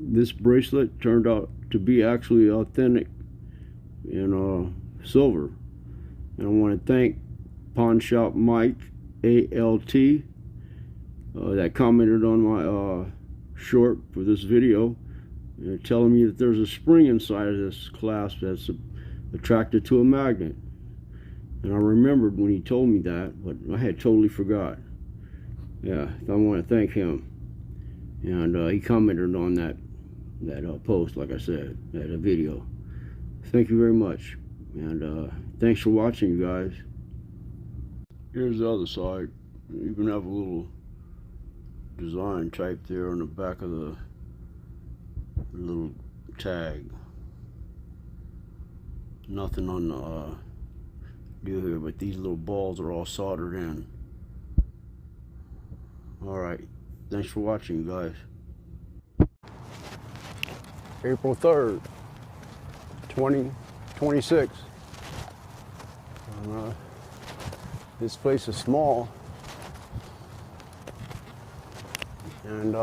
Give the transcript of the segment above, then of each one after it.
this bracelet turned out to be actually authentic in silver. And I want to thank Pawn Shop Mike ALT that commented on my short for this video, telling me that there's a spring inside of this clasp that's attracted to a magnet. And I remembered when he told me that, but I had totally forgot. Yeah, I want to thank him. And he commented on that post, like I said, that video. Thank you very much. And thanks for watching, you guys. Here's the other side. You even have a little design type there on the back of the little tag. Nothing on the deal here, but these little balls are all soldered in. Alright, thanks for watching, guys. April 3rd, 2026. This place is small, and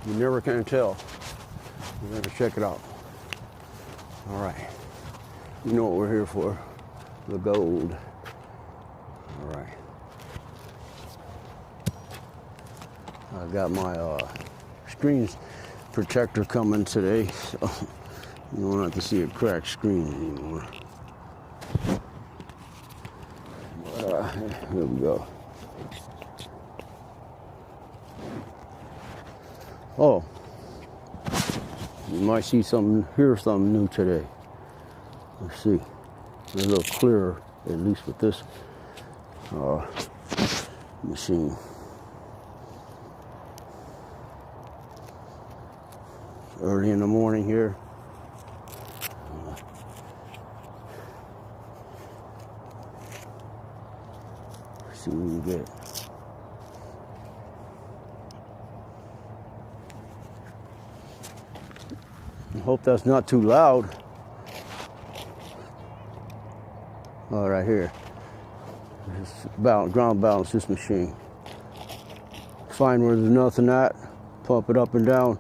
you never can tell. You better check it out. All right, you know what we're here for, the gold. All right, I got my screen protector coming today, so you won't have to see a cracked screen anymore. Here we go. Oh, you might see something, hear something new today. Let's see. It's a little clearer, at least with this machine. Early in the morning here. See what we get. I hope that's not too loud. Oh, right here. Just ground balance this machine. Find where there's nothing at. Pump it up and down.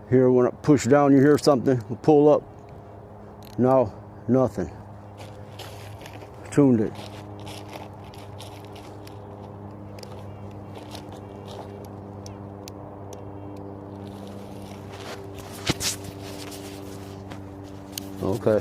Here, when I push down, you hear something. Pull up. No, nothing. Tuned it. Okay.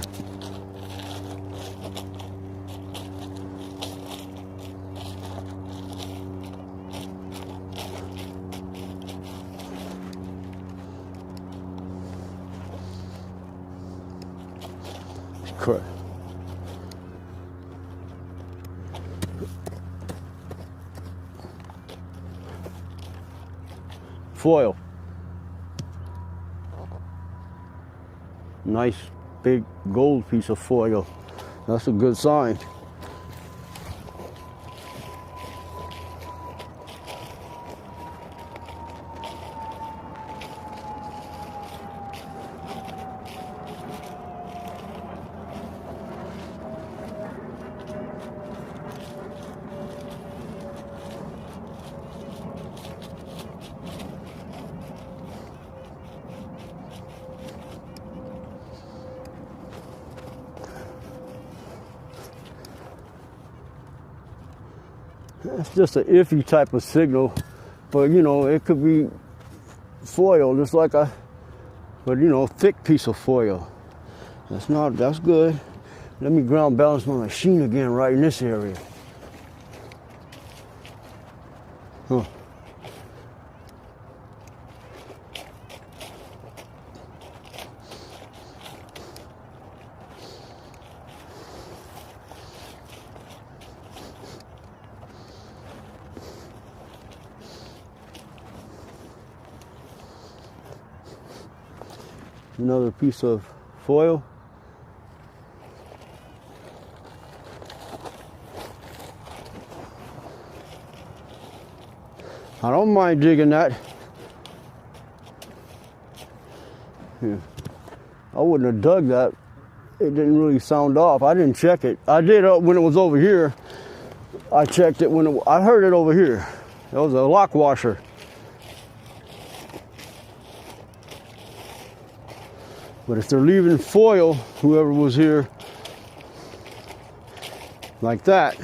Correct. Foil. Nice big gold piece of foil. That's a good sign. It's just an iffy type of signal, but you know, it could be foil, just like thick piece of foil. That's good. Let me ground balance my machine again right in this area. Huh. Another piece of foil. I don't mind digging that. Yeah. I wouldn't have dug that. It didn't really sound off. I didn't check it. I did when it was over here. I checked it when I heard it over here. It was a lock washer. But if they're leaving foil, whoever was here, like that,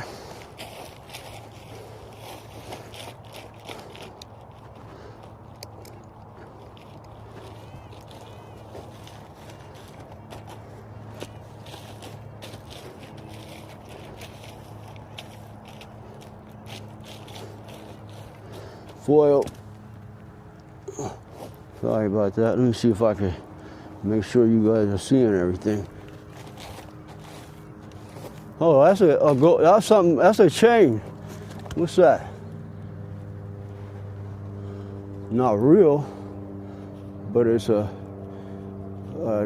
foil. Sorry about that. Let me see if I can make sure you guys are seeing everything. Oh, that's something. That's a chain. What's that? Not real, but it's a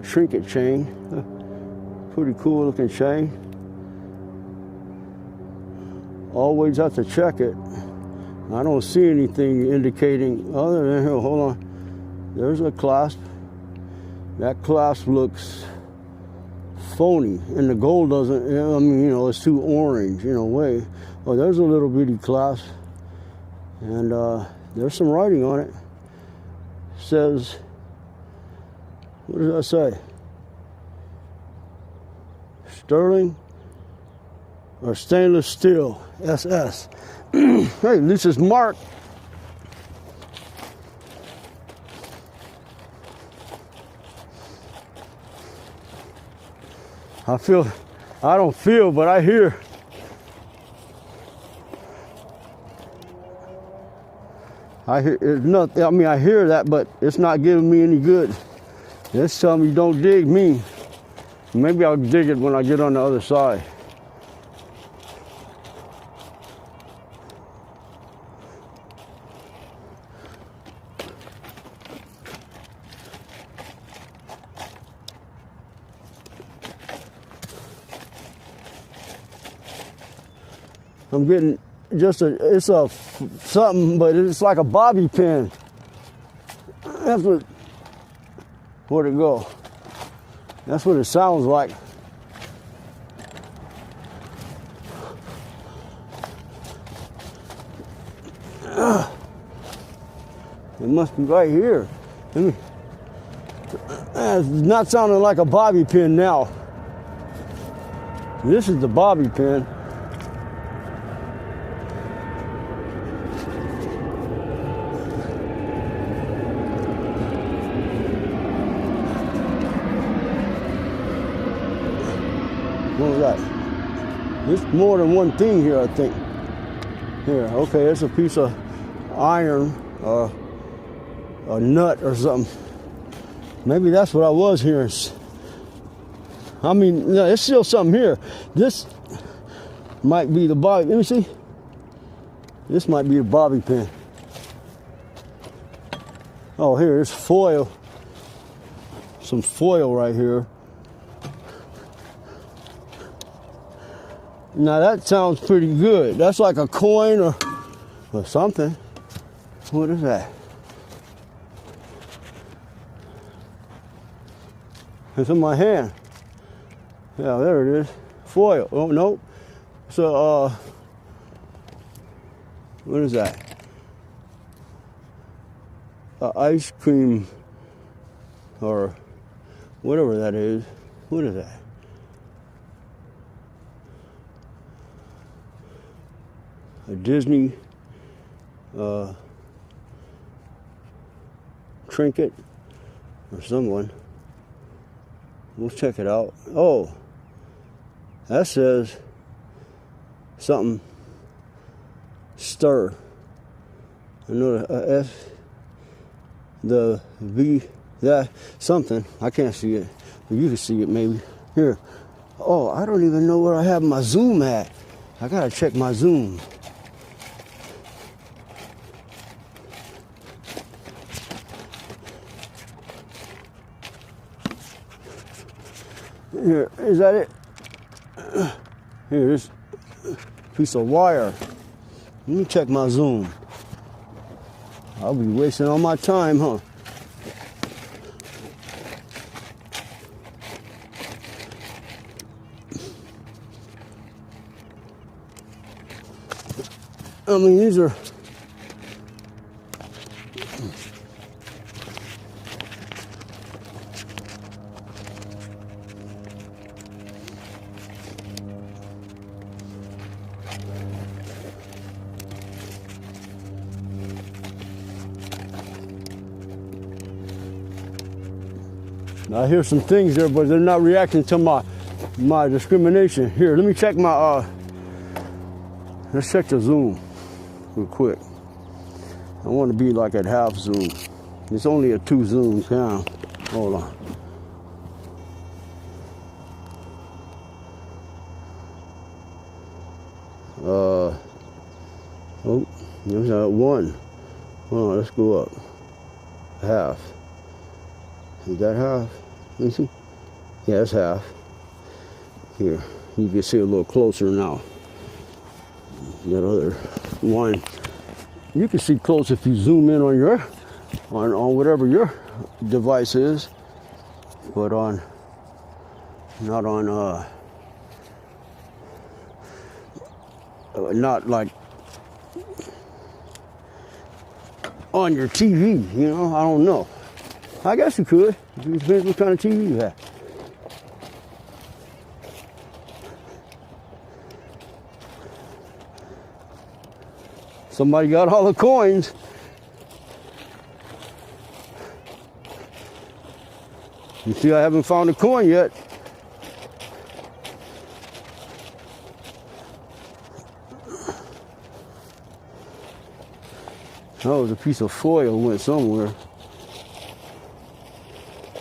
trinket chain. Pretty cool looking chain. Always have to check it. I don't see anything indicating other than here. Hold on. There's a clasp. That clasp looks phony, and the gold doesn't. I mean, you know, it's too orange in a way. Oh, there's a little bitty clasp, and there's some writing on it. It says, what does that say? Sterling or stainless steel, SS. Hey, this is marked. I don't feel, but I hear. It's nothing. I mean, I hear that, but it's not giving me any good. It's telling me don't dig me. Maybe I'll dig it when I get on the other side. I'm getting just it's a something, but it's like a bobby pin. That's where'd it go? That's what it sounds like. It must be right here. It's not sounding like a bobby pin now. This is the bobby pin. What was that? There's more than one thing here, I think. Here, okay, it's a piece of iron, a nut or something. Maybe that's what I was hearing. I mean, no, there's still something here. This might be the bobby. Let me see. This might be a bobby pin. Oh, here, it's foil. Some foil right here. Now that sounds pretty good. That's like a coin or something. What is that? It's in my hand. Yeah, there it is. Foil. Oh, no. So, what is that? Ice cream or whatever that is. What is that? A Disney trinket or someone. We'll check it out. Oh, that says something stir. I know the S, the V, that something. I can't see it, but you can see it maybe. Here. Oh, I don't even know where I have my zoom at. I gotta check my zoom. Here, is that it? Here, this piece of wire. Let me check my zoom. I'll be wasting all my time, huh? I mean, these are. I hear some things there, but they're not reacting to my discrimination. Here, let me check my, let's check the zoom real quick. I want to be like at half zoom. It's only a 2 zooms now. Hold on. Oh, there's that 1. Hold on, let's go up. Half. Is that half? Let me see. Yeah, it's half. Here, you can see a little closer now. That other 1. You can see close if you zoom in on your, on whatever your device is, but on, not on, not like on your TV. You know, I don't know. I guess you could. It depends what kind of TV you have. Somebody got all the coins. You see, I haven't found a coin yet. That was a piece of foil went somewhere.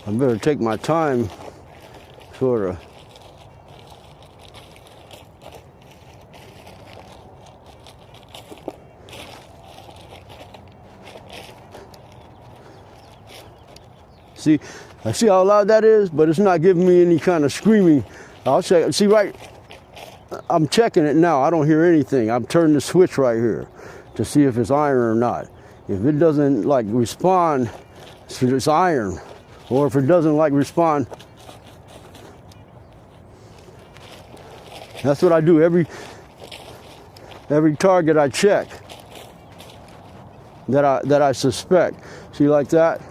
I better take my time, sort of. See, I see how loud that is, but it's not giving me any kind of screaming. I'll check. See, right, I'm checking it now. I don't hear anything. I'm turning the switch right here to see if it's iron or not. If it doesn't like respond, it's iron. Or if it doesn't like respond, that's what I do every target I check that I suspect. See, like that?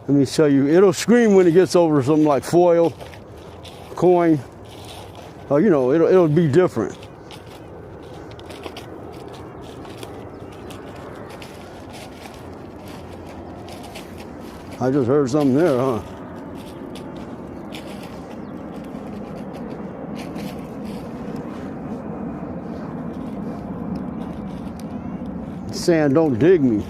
Let me show you. It'll scream when it gets over something like foil, coin. You know, it'll be different. I just heard something there, huh? It's saying don't dig me.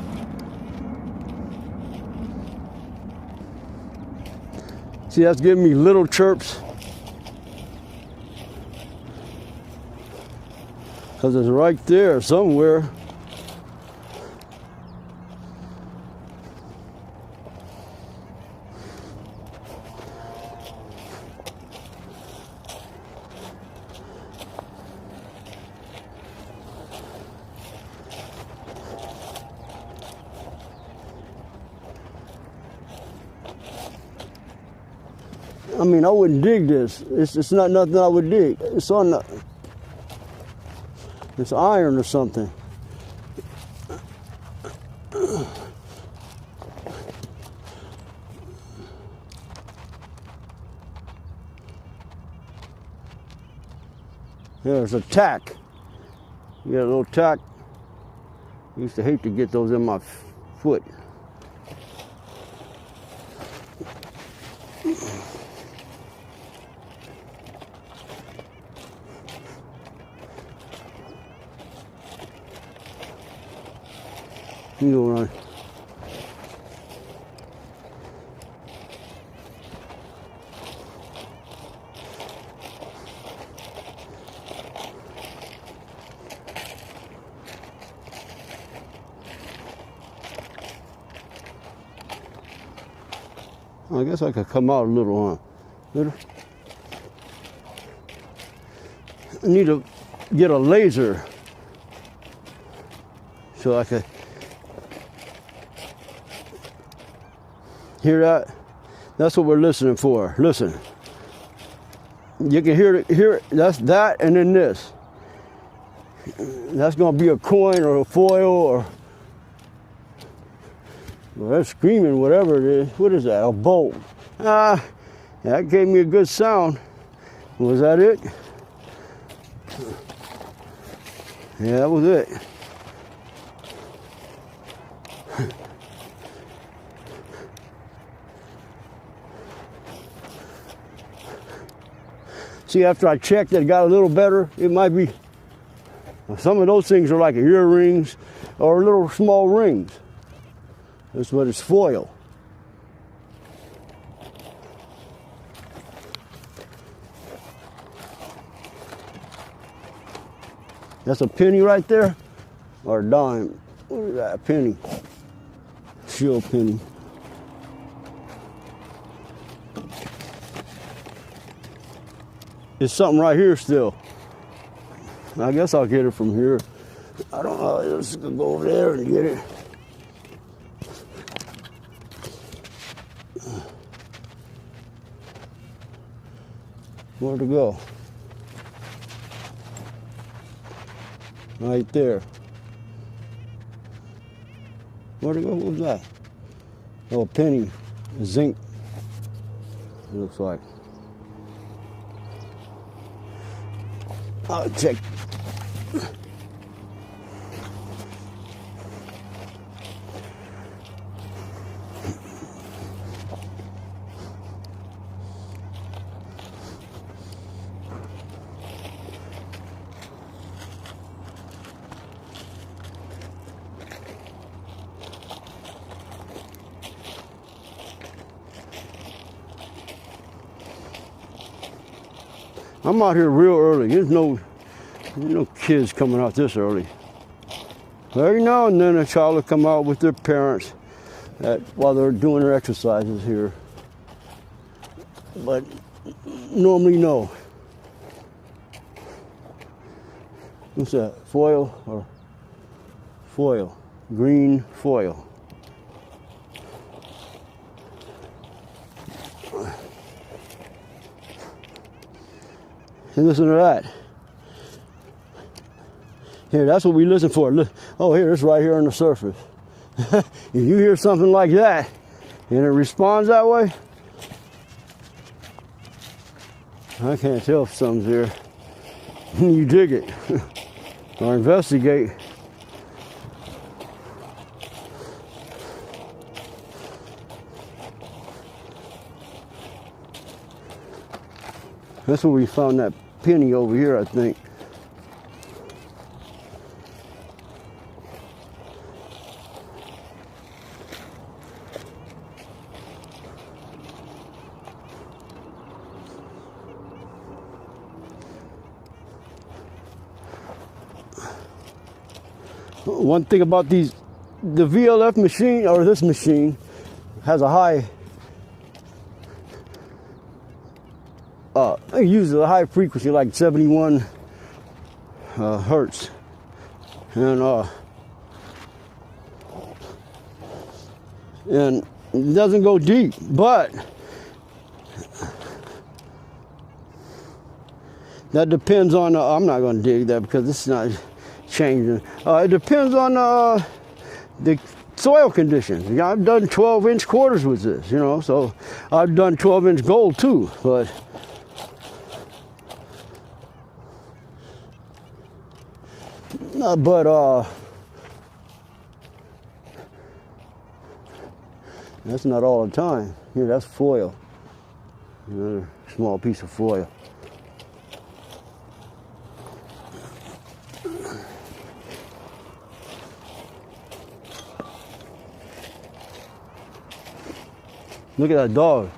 See, that's giving me little chirps. Because it's right there somewhere. I mean, I wouldn't dig this. It's not nothing I would dig. It's on the, it's iron or something. There's a tack. You got a little tack. I used to hate to get those in my foot. You go run. I guess I could come out a little, huh? Little. I need to get a laser so I could hear that. That's what we're listening for. Listen. You can hear it. That's that, and then this. That's gonna be a coin or a foil or, well, that's screaming, whatever it is. What is that, a bolt? Ah, that gave me a good sound. Was that it? Yeah, that was it. See, after I checked, it got a little better. It might be, some of those things are like earrings or little small rings. That's what it's foil. That's a penny right there, or a dime. What is that, a penny? Shield penny. There's something right here still. I guess I'll get it from here. I don't know, let's go over there and get it. Where'd it go? Right there. Where'd it go? What was that? Oh, a penny. Zinc. It looks like. I'll check. I'm out here real early. There's no kids coming out this early. Every now and then a child will come out with their parents while they're doing their exercises here. But normally no. What's that? Foil or foil? Green foil. And listen to that. Here, that's what we listen for. Look, oh, here, it's right here on the surface. If you hear something like that and it responds that way, I can't tell if something's there. You dig it or investigate. That's where we found that penny over here, I think. One thing about the VLF machine, or this machine, has a high, it uses a high frequency, like 71 hertz, and it doesn't go deep, but that depends on, I'm not going to dig that because it's not changing. It depends on the soil conditions. Yeah, I've done 12-inch quarters with this, so I've done 12-inch gold too, but that's not all the time. Here, that's foil. Another small piece of foil. Look at that dog.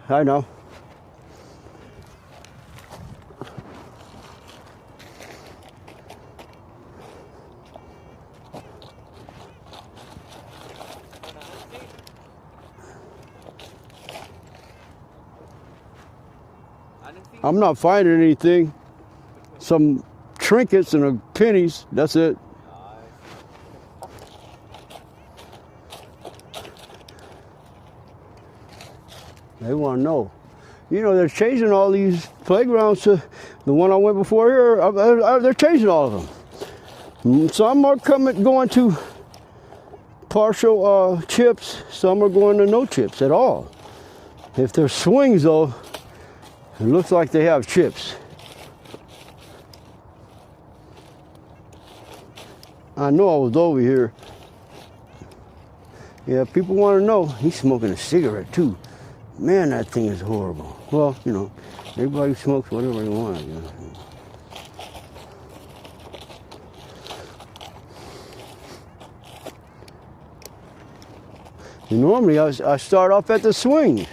I know. I'm not finding anything. Some trinkets and pennies, that's it. They want to know. you know, they're changing all these playgrounds to the one I went before here. They're changing all of them. Some are going to partial chips. Some are going to no chips at all. If they're swings, though, it looks like they have chips. I know I was over here. Yeah, people want to know. He's smoking a cigarette, too. Man, that thing is horrible. Well, you know, everybody smokes whatever they want, I guess. And normally, I start off at the swings.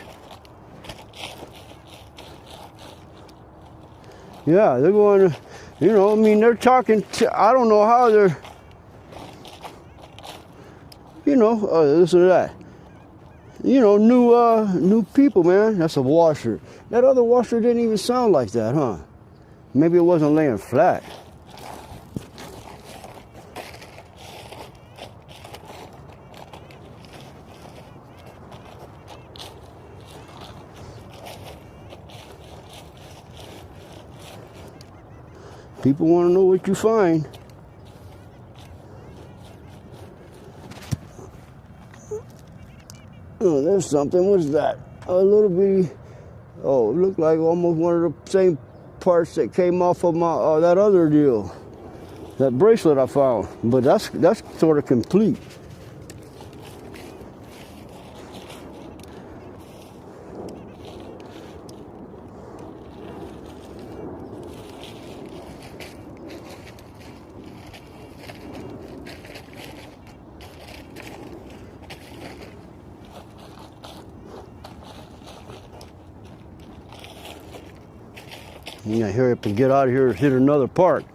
Yeah, they're going to, you know, I mean, they're talking to, I don't know how they're, you know, this or that. You know, new people, man. That's a washer. That other washer didn't even sound like that, huh? Maybe it wasn't laying flat. People want to know what you find. Oh, there's something. What's that? A little bitty. Oh, it looked like almost one of the same parts that came off of my that other deal, that bracelet I found. But that's sort of complete. You gotta hurry up and get out of here and hit another park.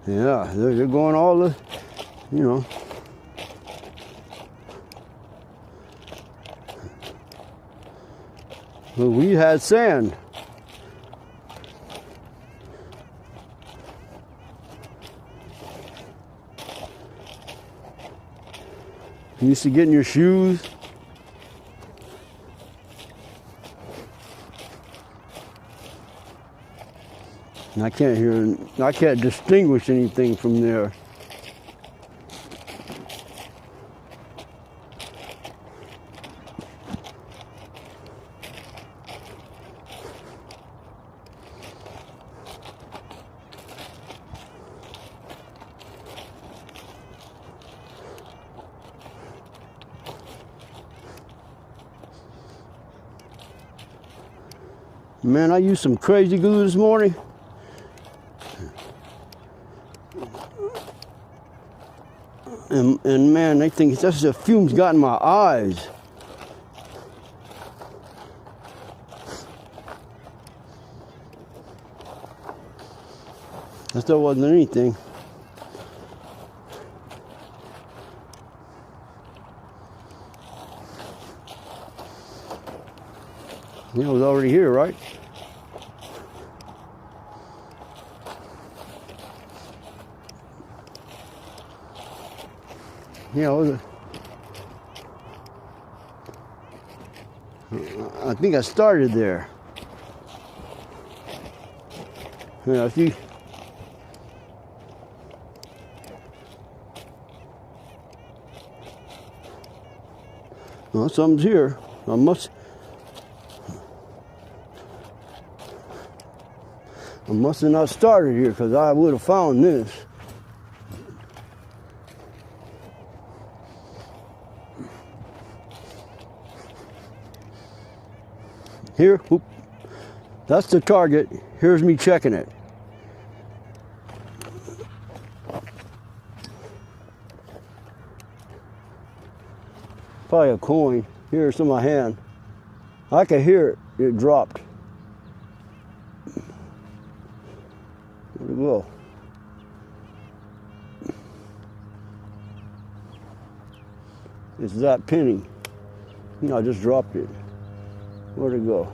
Yeah, they're going all the, you know. Well, we had sand. You used to get in your shoes. And I can't distinguish anything from there. Man, I used some crazy glue this morning. And man, I think that's the fumes got in my eyes. That still wasn't anything. It was already here, right? Yeah, I think I started there. Yeah, see. Well, something's here. I must have not started here, because I would have found this. Here, whoop, that's the target. Here's me checking it. Probably a coin. Here's in my hand. I could hear it. It dropped. Where'd it go? It's that penny. You know, I just dropped it. Where'd it go?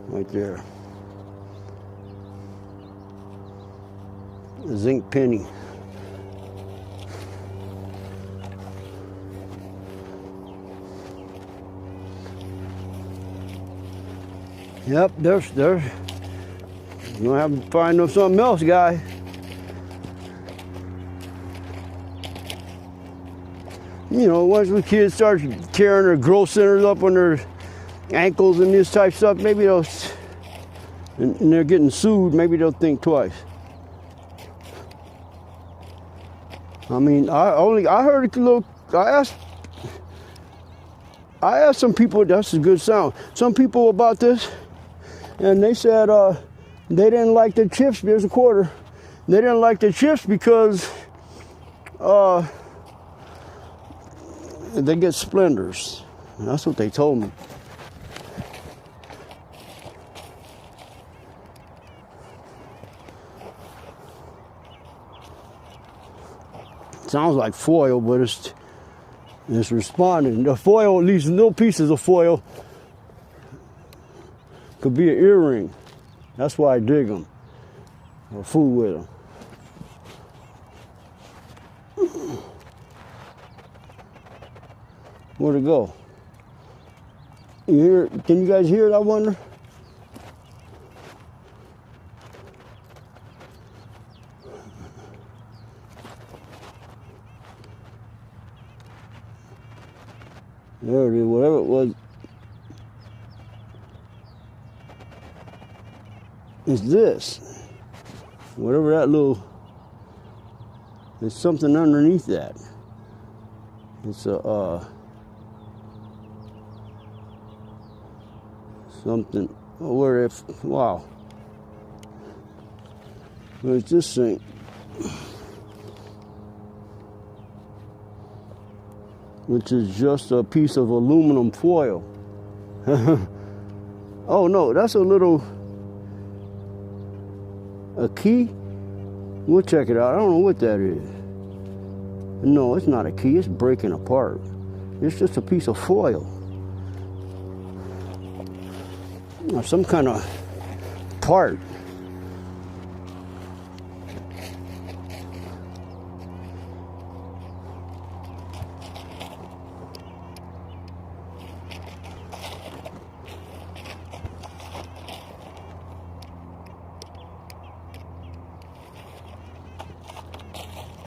Right there. A zinc penny. Yep, there's. You're gonna have to find something else, guy. You know, once the kids start tearing their growth centers up on their ankles and this type of stuff, maybe they'll, and they're getting sued, maybe they'll think twice. I mean, I heard a little, I asked some people, that's a good sound, some people about this, and they said they didn't like the chips, there's a quarter, they didn't like the chips because they get splinters. That's what they told me. Sounds like foil, but it's responding. The foil, at least little pieces of foil, could be an earring. That's why I dig them, or fool with them. Where'd it go? You hear? Can you guys hear it, I wonder? There it is, whatever it was. It's this. Whatever that little, there's something underneath that. It's a, something, where if, wow. Where's this thing? Which is just a piece of aluminum foil. Oh no, that's a key? We'll check it out. I don't know what that is. No, it's not a key, it's breaking apart. It's just a piece of foil. Or some kind of part.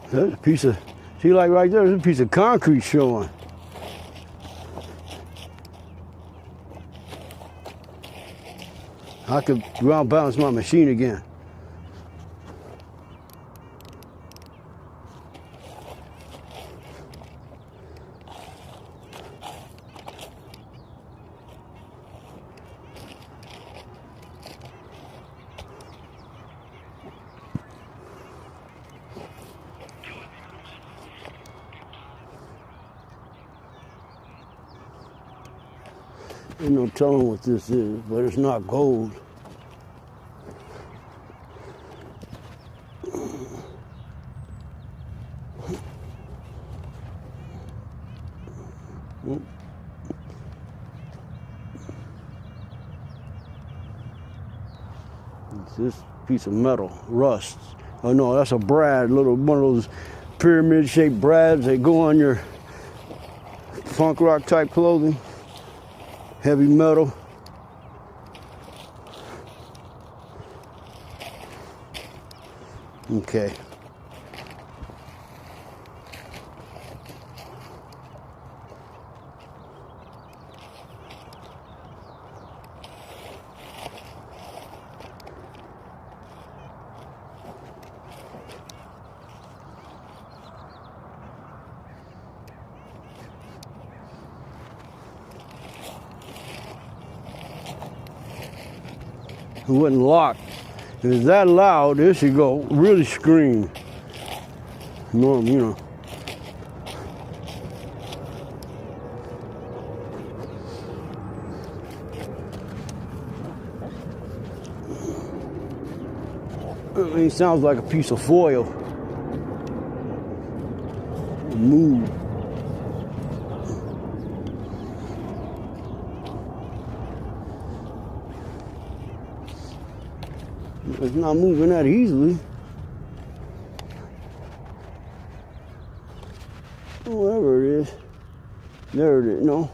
There's a piece of, see, like right there, there's a piece of concrete showing. I could ground balance my machine again. There's no telling what this is, but it's not gold. It's this piece of metal, rust. Oh no, that's a brad, one of those pyramid-shaped brads that go on your punk rock type clothing. Heavy metal. Okay. It wasn't locked. If it's that loud, this should go really scream. No, you know. I mean, it sounds like a piece of foil. Move. It's not moving that easily. Whatever it is. There it is. No.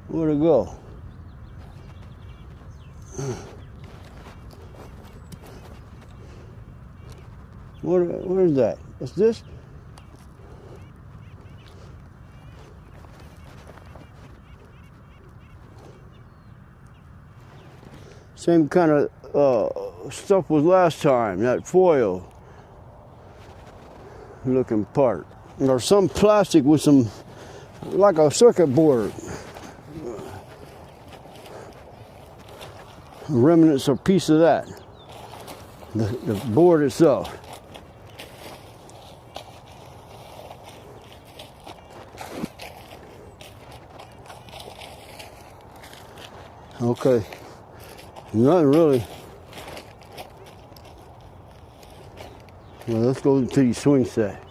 Where'd it go? What is that? What's this? Same kind of stuff was last time, that foil looking part. Or some plastic with some, like a circuit board. Remnants or piece of that. The board itself. Okay. Nothing really. Well, let's go to the swing set.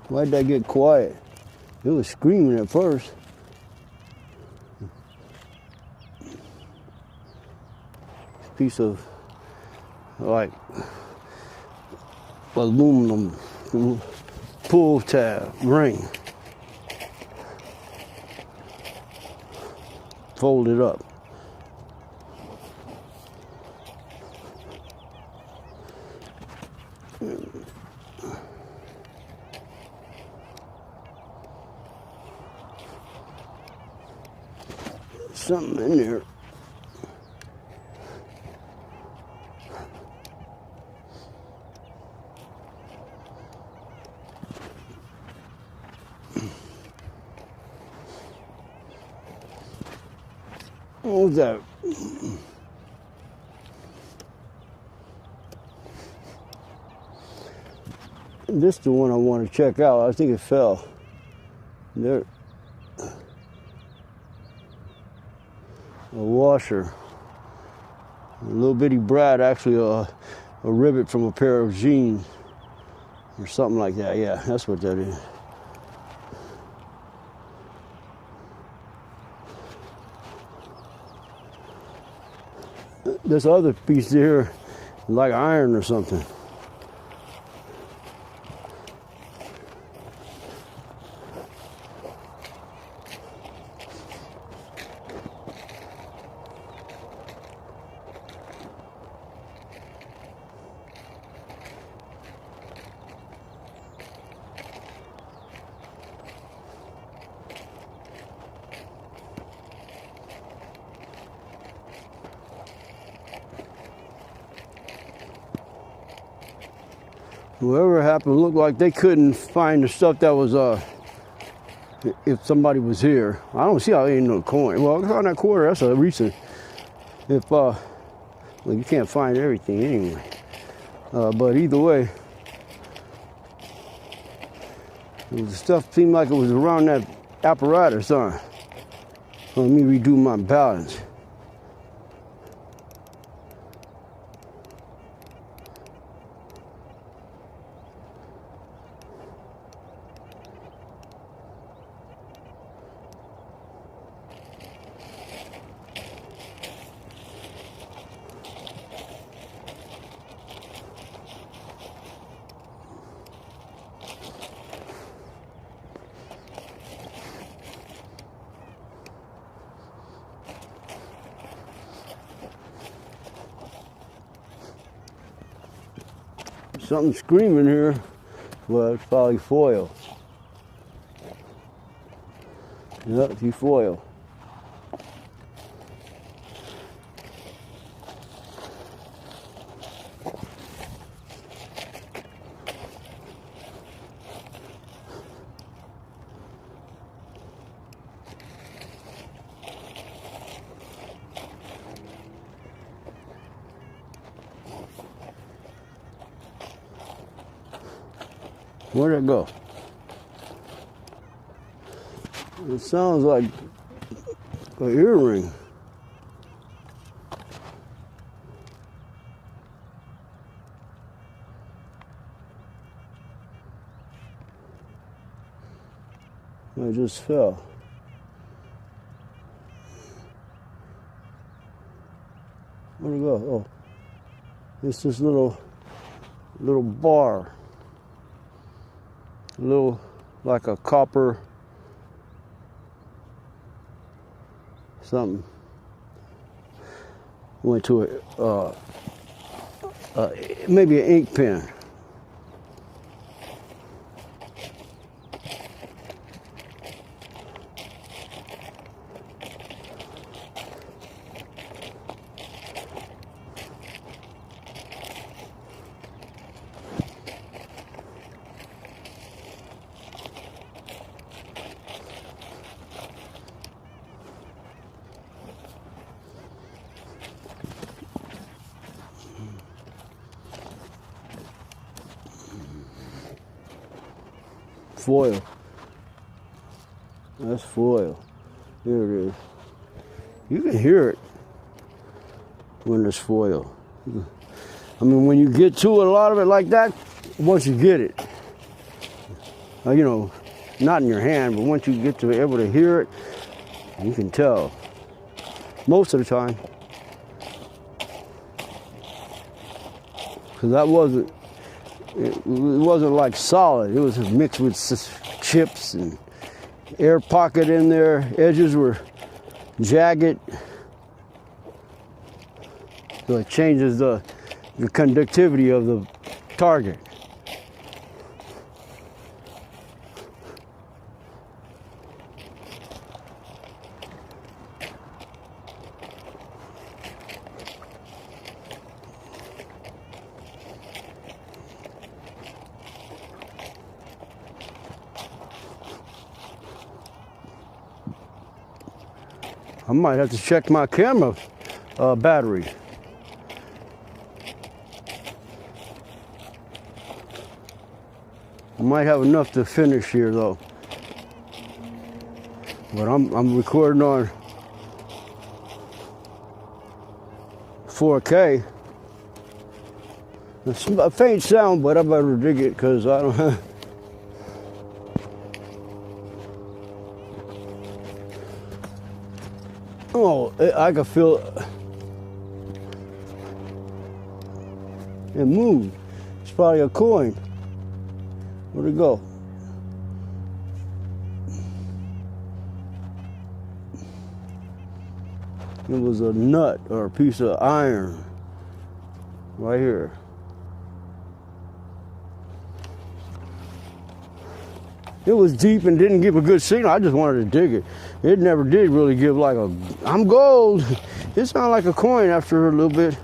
Why'd that get quiet? It was screaming at first. Piece of like aluminum pull tab ring. Folded up. Something in there. What was that? This is the one I want to check out. I think it fell. There. A washer. A little bitty brad, actually a rivet from a pair of jeans. Or something like that. Yeah, that's what that is. This other piece here, like iron or something. Whoever happened looked like they couldn't find the stuff that was, if somebody was here. I don't see how there ain't no coin. Well, on that quarter, that's a recent. If, well, you can't find everything anyway. But either way, the stuff seemed like it was around that apparatus, huh? Let me redo my balance. Something screaming here. Well, it's probably foil. Yep, it's foil. Where'd it go? It sounds like an earring. It just fell. Where'd it go? Oh, it's this little bar. Little, like a copper something. Went to maybe an ink pen. Foil. That's foil. Here it is. You can hear it when there's foil. I mean, when you get to a lot of it like that, once you get it, you know, not in your hand, but once you get to be able to hear it, you can tell. Most of the time. Because that wasn't, it wasn't like solid. It was mixed with chips and air pocket in there. Edges were jagged. So it changes the conductivity of the target. I might have to check my camera battery. I might have enough to finish here though. But I'm recording on 4K. It's a faint sound, but I better dig it because I don't have. Oh, I can feel it moved. It's probably a coin. Where'd it go? It was a nut or a piece of iron right here. It was deep and didn't give a good signal. I just wanted to dig it. It never did really give like a, I'm gold. It sounded like a coin after a little bit.